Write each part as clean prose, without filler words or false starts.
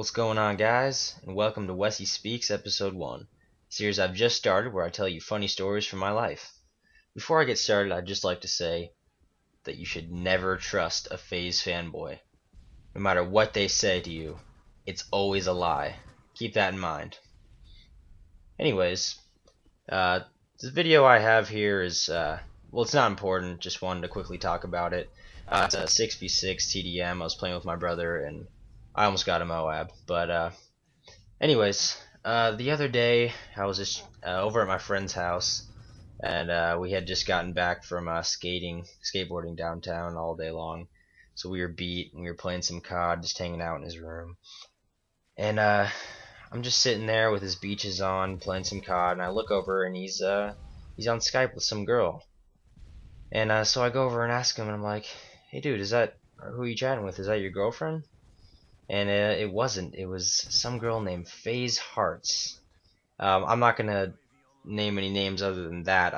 What's going on, guys, and welcome to Wesse Speaks Episode 1, a series I've just started where I tell you funny stories from my life. Before I get started, I'd just like to say that you should never trust a FaZe fanboy. No matter what they say to you, it's always a lie. Keep that in mind. Anyways, this video I have here is, well, it's not important, just wanted to quickly talk about it. It's a 6v6 TDM. I was playing with my brother, and I almost got a Moab. But anyways, the other day I was just over at my friend's house, and we had just gotten back from skateboarding downtown all day long. So we were beat, and we were playing some COD, just hanging out in his room. And I'm just sitting there with his beaches on, playing some COD, and I look over, and he's on Skype with some girl. And so I go over and ask him, and I'm like, "Hey, dude, who are you chatting with? Is that your girlfriend?" And it wasn't. It was some girl named FaZe Hearts. I'm not gonna name any names other than that.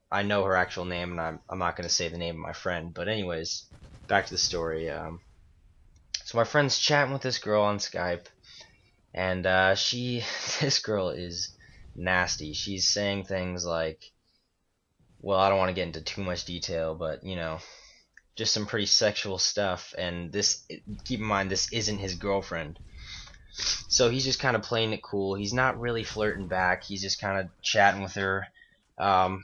I know her actual name, and I'm not gonna say the name of my friend. But anyways, back to the story. So my friend's chatting with this girl on Skype, and this girl is nasty. She's saying things like, well, I don't want to get into too much detail, but just some pretty sexual stuff. And keep in mind, this isn't his girlfriend, so he's just kind of playing it cool. He's not really flirting back. He's just kind of chatting with her, and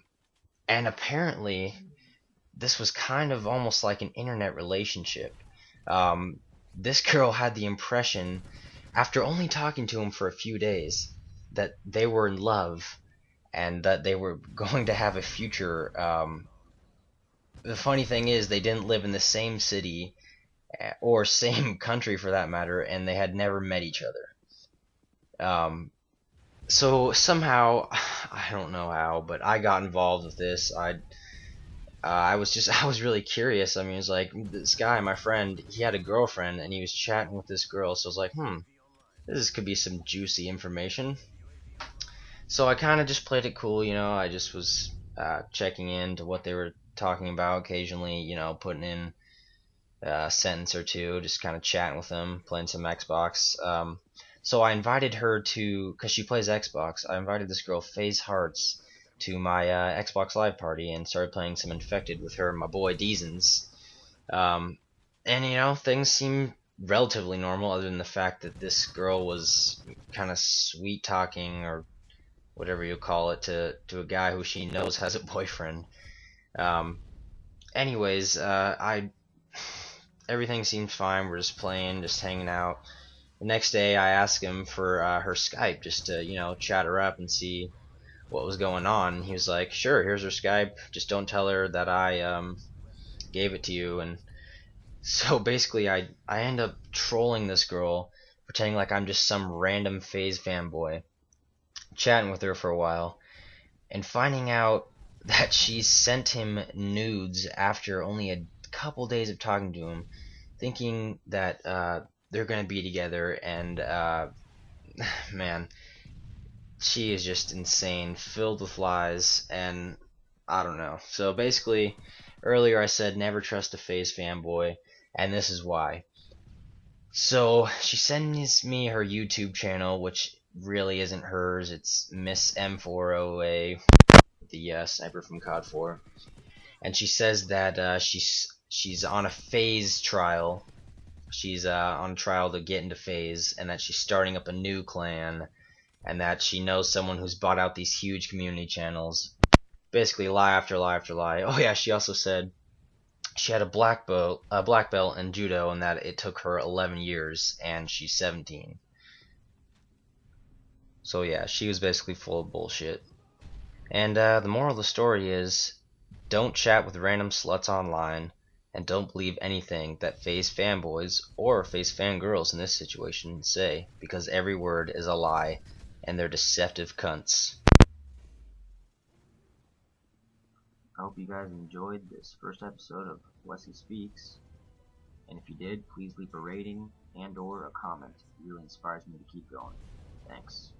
apparently this was kind of almost like an internet relationship. This girl had the impression, after only talking to him for a few days, that they were in love and that they were going to have a future. The funny thing is, they didn't live in the same city or same country for that matter, and they had never met each other. So somehow, I don't know how, but I got involved with this. I was really curious. I mean, it was like, this guy, my friend, he had a girlfriend, and he was chatting with this girl. So I was like, this could be some juicy information. So I kind of just played it cool, I just was checking into what they were talking about occasionally, putting in a sentence or two, just kind of chatting with them, playing some Xbox. So I invited her to, because she plays Xbox, I invited this girl, FaZe Hearts, to my Xbox Live party and started playing some Infected with her and my boy Deezens. And things seemed relatively normal, other than the fact that this girl was kind of sweet talking, or whatever you call it, to a guy who she knows has a boyfriend. Anyways, everything seemed fine. We're just playing, just hanging out. The next day, I asked him for her Skype, just to chat her up and see what was going on. And he was like, "Sure, here's her Skype. Just don't tell her that I gave it to you." And so basically, I end up trolling this girl, pretending like I'm just some random FaZe fanboy, chatting with her for a while, and finding out that she sent him nudes after only a couple days of talking to him, thinking that they're gonna be together. And man, she is just insane, filled with lies, and I don't know. So basically, earlier I said never trust a FaZe fanboy, and this is why. So she sends me her YouTube channel, which really isn't hers. It's Miss M4OA, the sniper from COD 4, and she says that she's on a FaZe trial. She's on trial to get into FaZe, and that she's starting up a new clan, and that she knows someone who's bought out these huge community channels. Basically, lie after lie after lie. Oh yeah, she also said she had a black belt in judo, and that it took her 11 years, and she's 17. So yeah, she was basically full of bullshit. And the moral of the story is, don't chat with random sluts online, and don't believe anything that FaZe fanboys, or FaZe fangirls in this situation, say, because every word is a lie, and they're deceptive cunts. I hope you guys enjoyed this first episode of Wesse Speaks, and if you did, please leave a rating and/or a comment. It really inspires me to keep going. Thanks.